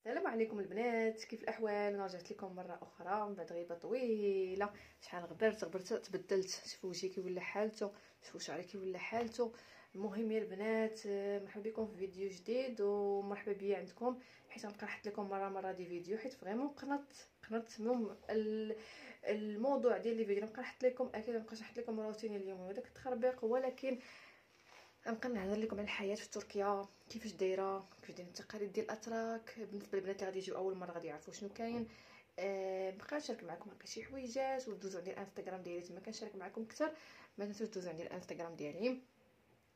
السلام عليكم البنات، كيف الاحوال؟ انا رجعت لكم مره اخرى من بعد غيبه طويله. شحال غبرت تبدلت، شوفوا وجهي كي ولا حالته، شوفوا شعري كي ولا حالته. المهم يا البنات، مرحبا بكم في فيديو جديد ومرحبا بيا عندكم، حيت غنبقى نحط لكم مره دي فيديو، حيت فريمون قنرت من الموضوع ديال لي فيديو. نبقى نحط لكم، اكيد نبقى نحط لكم روتيني اليومي وداك التخربيق، ولكن غنبقى نهضر لكم على الحياه في تركيا، كيفاش دايره، كيفاش دايرين التقاليد ديال الاتراك. بالنسبه للبنات اللي غادي يجيو اول مره غادي يعرفوا شنو كاين. بقى نشارك معكم هكا شي حويجات، ودوزوا عندي الانستغرام ديالي تما كنشارك معكم اكثر. ما تنسوش دوزوا عندي الانستغرام ديالي.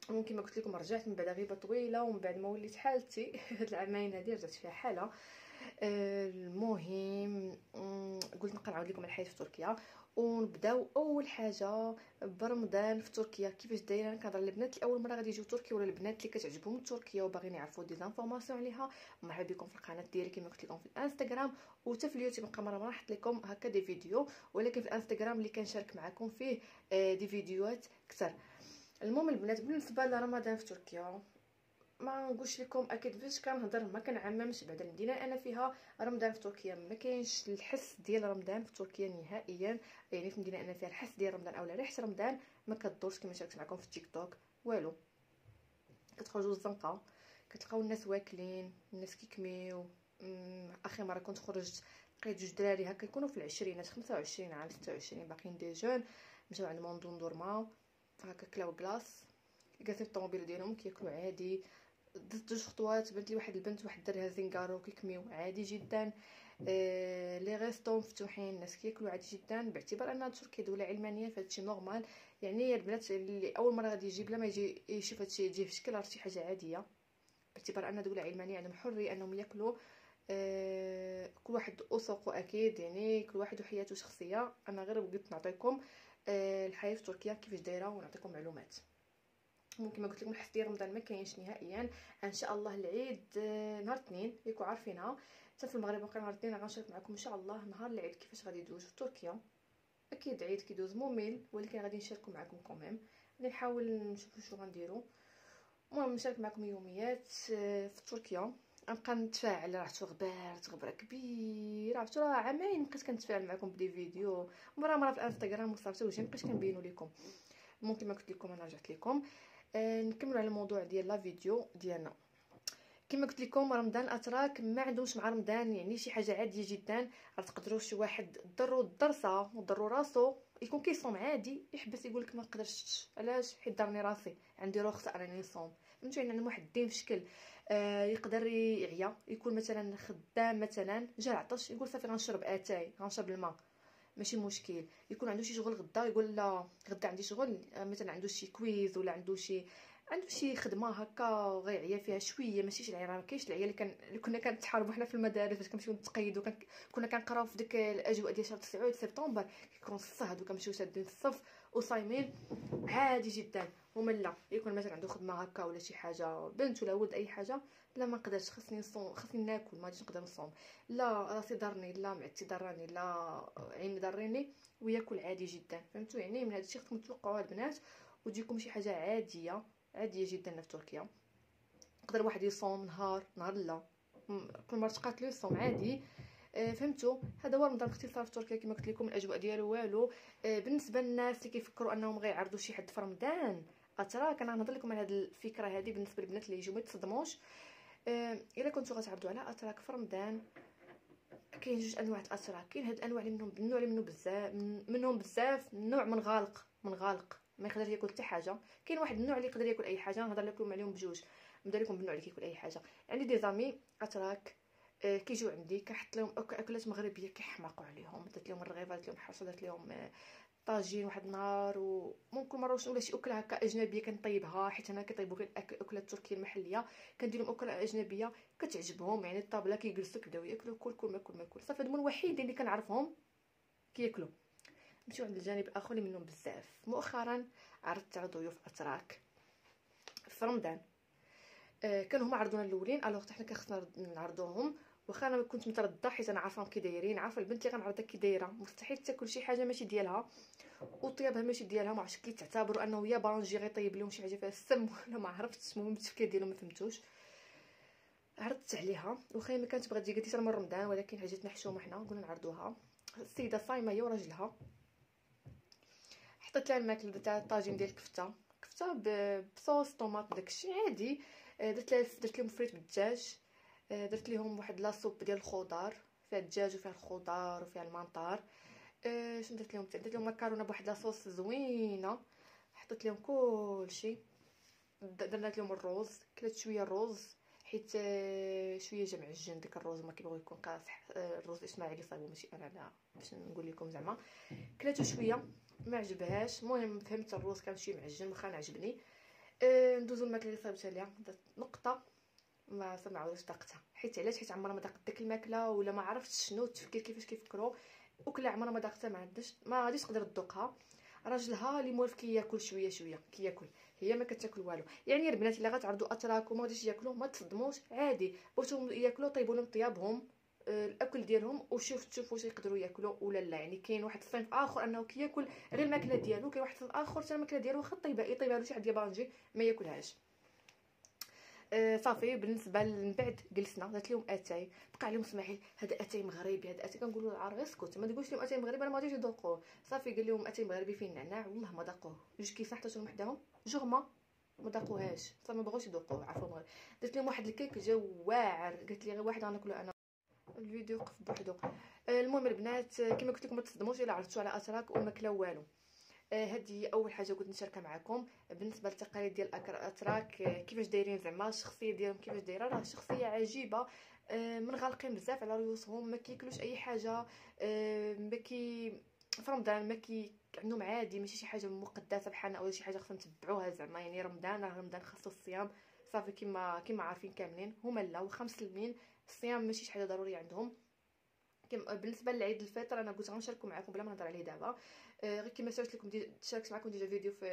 ممكن ما قلت لكم رجعت من بعد غيبه طويله ومن بعد ما وليت حالتي هاد العامين هادي رجعت فيها حاله. المهم قلت نبقى نعاود لكم الحياه في تركيا، ونبداو اول حاجه برمضان في تركيا. كيفاش دايره؟ انا كنهضر للبنات اللي اول مره غادي يجيو تركيا، ولا البنات اللي كتعجبهم تركيا وباغيين يعرفوا دي زانفورماسيون عليها. مرحبا بكم في القناه ديالي كما قلت لكم في الانستغرام، وحتى في اليوتيوب نبقى مره نحط لكم هكا دي فيديو، ولكن في الانستغرام اللي كنشارك معكم فيه دي فيديوهات كثر. المهم البنات، بالنسبه لرمضان في تركيا ما نقولش لكم اكيد فاش كنهضر، ما كنعممش. بعد المدينه انا فيها رمضان في تركيا ما كاينش الحس ديال رمضان في تركيا نهائيا. يعني في المدينه انا فيها الحس ديال رمضان اولا ريحه رمضان ما كدورش كما شاركت معكم في التيك توك والو. كتخرجوا الزنقه كتلقاو الناس واكلين، الناس كيكميو. اخر مره كنت خرجت لقيت جوج دراري هكا يكونوا في العشرينات، 25 عام 26، باقيين دي جون، مشاو عند موندون دورما هكا كلاو كلاص، جالسين في الطوموبيل ديالهم كياكلوا عادي. دزت جوج خطوات بنت لي واحد البنت واحد الدري هازين كارو كيكميو عادي جدا. لي ريستو مفتوحين، الناس كياكلوا عادي جدا، باعتبار ان تركيا دوله علمانيه فهادشي نورمال. يعني البنات اللي اول مره غادي يجي بلا ما يجي يشوف هادشي يجي في شكل راه شي حاجه عاديه، باعتبار ان دوله علمانيه عندهم حريه انهم ياكلوا. كل واحد اسقه اكيد، يعني كل واحد وحياته شخصيه. انا غير بغيت نعطيكم الحياه في تركيا كيفاش دايره ونعطيكم معلومات. ممكن ما قلت لكم الحس ديال رمضان ما كاينش نهائيا. ان شاء الله العيد نهار الاثنين يكون عارفينها، حتى في المغرب وكان نهار الاثنين غنشارك معكم ان شاء الله نهار العيد كيفاش غادي يدوز في تركيا. اكيد عيد كيدوز ممل، ولكن غادي نشاركو معكم كوميم، غادي نحاول نشوفوا شو غنديروا. المهم نشارك معكم يوميات في تركيا. غنبقى نتفاعل، راه غبرت غبره كبيره، عرفتوا راه عامين بقيت كنتفاعل معكم بدي فيديو مره في الانستغرام وصافي، وجهي مبقيتش كنبينو لكم. ممكن ما قلت لكم انا رجعت لكم. نكملوا على الموضوع ديال لا فيديو ديالنا. كما قلت لكم رمضان الاتراك ما عندهمش مع رمضان يعني شي حاجه عاديه جدا. راه تقدروا شي واحد ضرو الدرسه وضرو راسو يكون كيصوم عادي، يحبس يقول لك ما قدرتش، علاش؟ حيت دارني راسي عندي رخصه انني نصوم. فهمتوا؟ يعني عندهم واحد الدين في شكل. يقدر يعيا، يكون مثلا خدام، مثلا جا العطش يقول صافي غنشرب اتاي، غنشرب الماء، ماشي مشكل. يكون عنده شي شغل غدا يقول لا غدا عندي شغل، مثلا عنده شي كويز ولا عنده شي خدمه هكا غيعيا فيها شويه، ماشي شي العيا. راه كاينش العيا اللي كنا كنتحاربوا حنا في المدارس باش كنمشيو نتقيدوا، كنا كنقراو في ديك الاجواء ديال شهر 9 سبتمبر، كيكون الصهد وكنمشيو شادين الصف وصايمين عادي جدا. هما لا، يكون مثلا عنده خدمه هكا ولا شي حاجه، بنت ولا ولد اي حاجه، لا ما نقدرش، خصني نصوم، خصني ناكل، ما غاديش نقدر نصوم، لا راسي ضرني، لا معدتي ضراني، لا عيني ضريني، وياكل عادي جدا. فهمتوا؟ يعني من هذا الشيء خصكم توقعوا البنات وتجيكم شي حاجه عاديه جدا في تركيا. يقدر واحد يصوم نهار لا، كل مره تقاتلو يصوم عادي. فهمتوا؟ هذا هو رمضان باختصار في تركيا. كما قلت لكم الاجواء ديالو والو. بالنسبه للناس اللي كيفكروا انهم غيعرضوا شي حد في رمضان اتراك، انا غنهضر لكم على هذه الفكره هذه بالنسبه للبنات اللي يجيو ما يتصدموش. الا كنتو غتعرضوا على اتراك في رمضان، كاين جوج انواع الاتراك. كاين هاد الانواع اللي منهم بزاف نوع من غالق ما يقدر ياكل حتى حاجه. كاين واحد النوع اللي يقدر ياكل اي حاجه، نهضر لكم عليهم بجوج. نبدا لكم بالنوع اللي كياكل اي حاجه. عندي دي زامي اتراك، كيجيو عندي كنحط لهم اكلات مغربيه كيحماقوا عليهم. درت لهم الرغيفه، درت لهم حرشه، درت لهم طاجين واحد النهار، وممكن مره ولا شي اكله هكا اجنبيه كنطيبها، حيت انا كيطيبوا غير الاكلات التركيه المحليه، كندير لهم اكله اجنبيه كتعجبهم. يعني الطابله كيجلسوا كيبداو ياكلوا، كل ما كل صافي. هادو الوحيدين اللي كنعرفهم كياكلوا. نمشيو عند الجانب الاخر اللي منهم بزاف. مؤخرا عرضت على ضيوف اتراك في رمضان. كانوا هما عرضونا الاولين، الوغ حتى حنا كان خصنا نعرضوهم. واخا انا كنت متردده حيت انا عارفاهم كي دايرين، عارفه البنت اللي غنعرضها كي دايره، مستحيل تاكل شي حاجه ماشي ديالها، وطيابها ماشي ديالها. ما عرفتش كي تعتبروا انه يا بارونجي غيطيب لهم شي حاجه فيها السم ولا ما عرفتش. المهم التفكير ديالهم ما فهمتوش. عرضت عليها واخا ما كانت بغات تجي قالت لي من رمضان، ولكن حاجتنا حشومه حنا قلنا نعرضوها. السيده صايمه هي وراجلها، حطيت لها الماكله تاع الطاجين ديال كفته بصوص طوماط داكشي عادي. درت لهم فريت بالدجاج. درت لهم واحد لاصوب ديال الخضار فيها الدجاج وفيها الخضار وفيها المنطار. شنو درت لهم مكرونه بواحد لاصوص زوينه. حطيت لهم كلشي. درنا لهم الروز، كلات شويه الروز حيت شويه جا معجن داك الروز ما كيبغيو يكون قاصح. الروز اسماعيلي صايبو ماشي انا باش نقول لكم زعما. كلاتو شويه ما عجبهاش، المهم فهمت الروز كان شي معجن واخا انا عجبني. ندوزو الماكله اللي صايبتها ليها، درت نقطه ما عاودش داقتها. حيت عمرها ما داقت ديك الماكله، ولا ما عرفتش شنو التفكير كيفاش كيفكروا. وكلا عمرها ما داقتها، ما غاديش تقدر تذوقها. راجلها اللي مولف كياكل شويه شويه كياكل، هي ما كتاكل والو. يعني البنات الا غتعرضوا اتراك وما غاديش ياكلوا ما تصدموش عادي، بغيتوهم ياكلوا طيبوا لهم طيابهم الاكل ديالهم تشوفوا واش يقدروا ياكلوا ولا لا. يعني كاين واحد الصنف اخر انه كياكل غير الماكله ديالو، كاين واحد الصنف اخر حتى الماكله ديالو واخا طيبه يطيبها له شي حد يابانجي ما ياكلهاش. صافي. بالنسبه من بعد جلسنا درت لهم اتاي. بقى عليهم اسماعيل هذا اتاي مغربي، هذا اتاي. كنقول له العار غير اسكت ما تقولش لهم اتاي مغربي انا ما غاديش يذوقوه. صافي قال لهم اتاي مغربي فيه النعناع، والله ما ذاقوه. جوج كيسان حطيتهم وحدهم جغمه ما ذاقوهاش، صافي ما بغاوش يذوقوه عفوا مغربي. درت لهم واحد الكيك جا واعر، قالت لي غير واحد غناكلو انا. الفيديو وقف بوحدو. المهم البنات كما قلت لكم ما تصدموش الا عرفتوا على اتراك وما كلاو والو. هذه هي اول حاجه قلت نشاركها معكم بالنسبه للتقاليد ديال الاتراك. كيفاش دايرين زعما الشخصيه ديالهم كيفاش دايره. راه شخصيه عجيبه. من غالقين بزاف على رؤوسهم، ما كياكلوش اي حاجه. ما كي في رمضان ما كي عندهم عادي، ماشي شي حاجه مقدسه بحالنا ولا شي حاجه خصنا نتبعوها زعما. يعني رمضان خاصو الصيام صافي. كما عارفين كاملين هما لا واخا مسلمين، الصيام ماشي شي حاجه ضروريه عندهم. بالنسبه لعيد الفطر انا قلت غنشاركو معكم بلا ما نهضر عليه دابا. غير كما شاركت لكم شاركت معكم ديجا فيديو في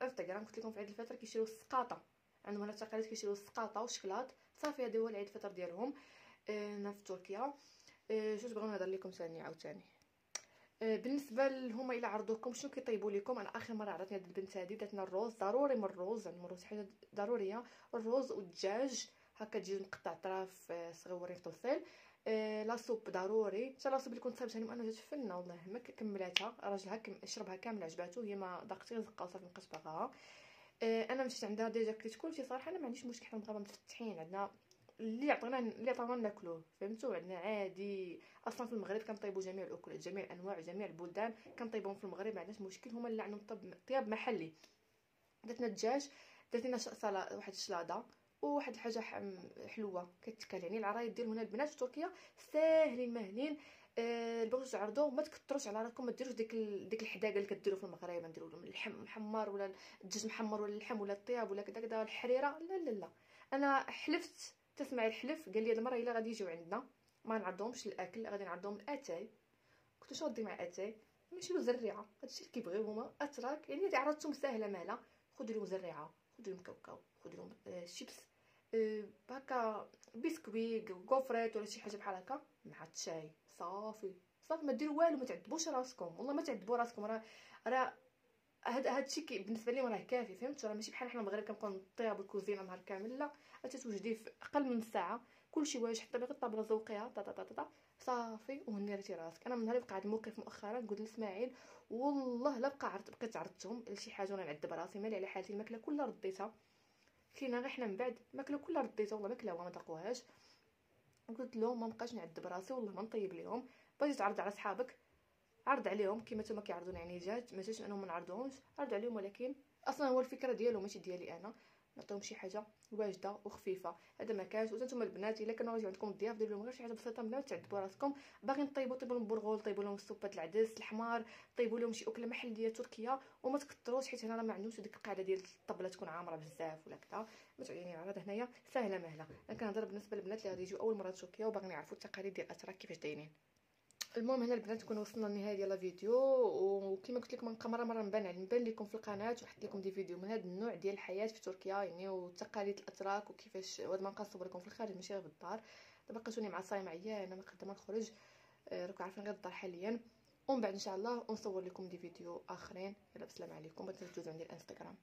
انستغرام. قلت لكم في عيد الفطر كيشريو السقاطه، عندهم هنا التقاليد كيشريو السقاطه والشكلاط. صافي هذا هو العيد الفطر ديالهم هنا في تركيا. شنو بغينا نهضر لكم ثاني عاوتاني. بالنسبه لهما الا عرضوكم شنو كيطيبوا لكم. انا اخر مره عرضتني هاد البنت هادي درت لنا الروز ضروري، من الروز يعني الروز حاجه ضروريه. الروز والدجاج هكا تجي مقطع طراف صغيورين في طوسيل. لا سوب ضروري. حتى لا سوب اللي كنت صايبتها انا جات فنه والله ما كملاتها. راجلها شربها كامل عجباتو، هي ما ضاقت غير زقه وصافي مابقاش باغاها. انا مشيت عندها ديجا كليت كلشي صراحه. انا ما عنديش مشكل، حنا مغاربه مفتحين عندنا اللي عطانا ناكلوه فهمتوا. عندنا عادي اصلا في المغرب كنطيبوا جميع الاكلات جميع الانواع وجميع البلدان كنطيبوهم في المغرب ما عندناش مشكل. هما اللي عندهم طياب محلي. درت لنا الدجاج، درت لنا واحد الشلاضه وواحد الحاجه حلوه كتكال. يعني العرايد ديال هنا البنات في تركيا ساهلين ماهلين. بغيتو تعرضوا ما تكثروش على راكم، ما ديروش ديك الحداقه اللي كديروا في المغرب. نديروا لهم اللحم محمر ولا الدجاج محمر ولا اللحم ولا الطياب ولا كذا الحريره. لا لا لا. انا حلفت تسمعي الحلف قال لي هاد المره الا غادي يجيو عندنا ما نعرضهمش الاكل، غادي نعرضهم الاتاي. قلت شنو غدير مع اتاي؟ ماشي له زريعه هادشي اللي كيبغيو هما اتراك. يعني عرضتهم ساهله مالا. خذوا لهم زريعه، خذوا لهم كاوكاو، خذوا لهم شيبس هكا بسكوي كوفريت ولا شي حاجه بحال هكا مع الشاي. صافي صافي ما ديروا والو. ما تعذبوش راسكم والله ما تعذبوا راسكم. راه هادشي بالنسبه لي راه كافي فهمتوا. راه ماشي بحال حنا المغرب كنبقاو نطيبوا الكوزينه نهار كامل. لا تتوجدي في اقل من ساعه كلشي واجد. حتى غير الطابله ذوقيها طا طا طا طا صافي وهنيتي راسك. انا من نهار بقى عندي الموقف مؤخرا قلت لاسماعيل والله لا بقيت عرضتهم لشي حاجه وانا نعذب راسي مالي على حالتي. الماكله كلها رديتها. كاينه غير حنا من بعد الماكله كلها رديتها والله ما كلاوها ما ذاقوهاش. قلت لهم ما بقاش نعذب راسي والله ما نطيب ليهم. بغيتي تعرض على صحابك عرض عليهم كما نتوما كيعرضون. يعني ما جاتش انهم ما نعرضوهمش عرض عليهم، ولكن اصلا هو الفكره ديالهم ماشي ديالي انا. نعطيهم شي حاجه واجده وخفيفه. هذا ما كانش. وانتم البنات الا كانوا غيجيو عندكم الضياف ديروا لهم غير شي حاجه بسيطه بلا ما تعذبوا راسكم. باغيين طيبوا لهم برغول، طيبوا لهم السوبات العدس الحمار، طيبوا لهم شي اكله محليه تركيه وما تكثروش. حيت هنا راه ما عندهمش ديك القاعده ديال الطبله تكون عامره بزاف ولا كذا. ما يعني هذا هنايا ساهله مهله. انا كنهضر بالنسبه للبنات اللي غادي يجيو اول مره لتركيا وباغيين يعرفوا التقاليد ديال الاتراك كيفاش دايرين. المهم هنا البنات نكون وصلنا للنهايه ديال الفيديو. وكما قلت لكم نبقى مره نبان لكم في القناه وحط لكم دي فيديو من هذا النوع ديال الحياه في تركيا يعني وتقاليد الاتراك وكيفاش. وهذا ما نبقى نصور لكم في الخارج ماشي غير في الدار. دابا بقيتوني مع صايمه عيانه ما قادره نخرج. راكم عارفين غير الدار حاليا. ومن بعد ان شاء الله نصور لكم دي فيديو اخرين. يلا بسلام عليكم. ما تنسوش عندي الانستغرام.